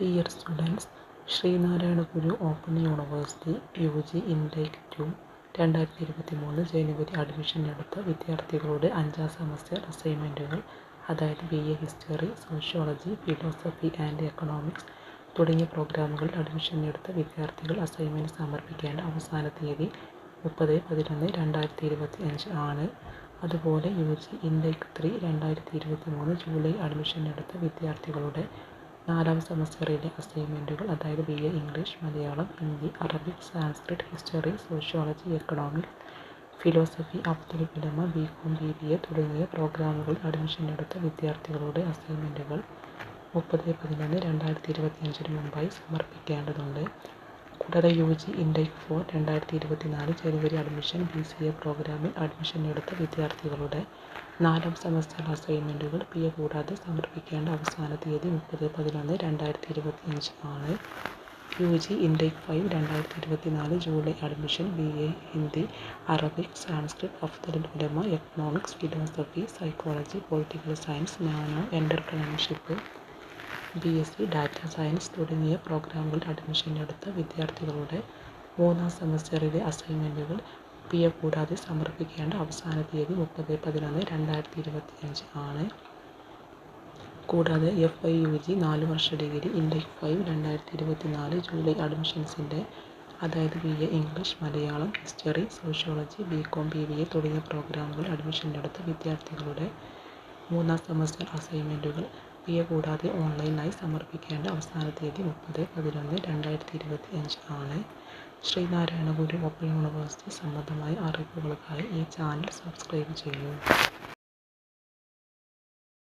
Dear students, Sreenarayana ഗുരു open university UG intake 2 2023 ജനുവരി admission എടുത്ത വിദ്യാർത്ഥികളുടെ 5ാം semester അസൈൻമെൻറ്റുകൾ, അതായത് BA history, sociology, philosophy and economics തുടങ്ങിയ പ്രോഗ്രാമുകളിൽ അഡ്മിഷൻ എടുത്ത വിദ്യാർത്ഥികൾ അസൈൻമെൻറ്റ് സമർപ്പിക്കേണ്ട അവസാന തീയതി 30/11/2025 ആണ്. അതുപോലെ UG ഇൻടേക്ക് 3 2023 ജൂലൈ അഡ്മിഷൻ എടുത്ത വിദ്യാർത്ഥികളുടെ 4ാം സെമസ്റ്ററിലെ അസൈൻമെൻറ്റുകൾ, അതായത് BA English, Malayalam, Hindi, Arabic, Sanskrit, history, sociology, economics, philosophy, Abdul Ulama, BCom BBA തുടങ്ങിയ പ്രോഗ്രാമുകളിൽ അഡ്മിഷൻ എടുത്ത വിദ്യാർത്ഥികളുടെ അസൈൻമെൻറ്റുകൾ 30/11/2025 മുമ്പായി സമർപ്പിക്കേണ്ടതുണ്ട്. കൂടാതെ UG ഇൻടേക്ക് 4 2024 ജനുവരി അഡ്മിഷൻ BCA പ്രോഗ്രാമിൽ അഡ്മിഷൻ എടുത്ത വിദ്യാർത്ഥികളുടെ 4ാം സെമസ്റ്റർ അസൈൻമെൻറ്റുകൾ PA കൂടാതെ സമർപ്പിക്കേണ്ട അവസാന തീയതി 30/11/2025 ആണ്. UG intake 5 2024 July admission BA Hindi, Arabic, Sanskrit, Abdul Ulama, economics, philosophy, psychology, political science, nano, entrepreneurship, BSc data science തുടങ്ങിയ പ്രോഗ്രാമുകളിൽ അഡ്മിഷൻ എടുത്ത വിദ്യാർത്ഥികളുടെ 3ാം സെമസ്റ്ററിലെ അസൈൻമെൻറ്റുകൾ PA കൂടാതെ സമർപ്പിക്കേണ്ട അവസാന തീയതി 30/11/2025 ആണ്. കൂടാതെ FIUG 4 വർഷ ഡിഗ്രി ഇൻടേക്ക് 5 2024 ജൂലൈ അഡ്മിഷൻസിൻ്റെ, അതായത് BA English, Malayalam, history, sociology, BCom BBA തുടങ്ങിയ പ്രോഗ്രാമുകളിൽ അഡ്മിഷൻ എടുത്ത വിദ്യാർത്ഥികളുടെ 3ാം സെമസ്റ്റർ അസൈൻമെൻറ്റുകൾ PA കൂടാതെ ഓൺലൈനായി സമർപ്പിക്കേണ്ട അവസാന തീയതി 30/11/2025 ആണ്. ശ്രീനാരായണ ഗുരു ഓപ്പൺ യൂണിവേഴ്സിറ്റി സംബന്ധമായ അറിവുകൾക്കായി ഈ ചാനൽ സബ്സ്ക്രൈബ് ചെയ്യൂ.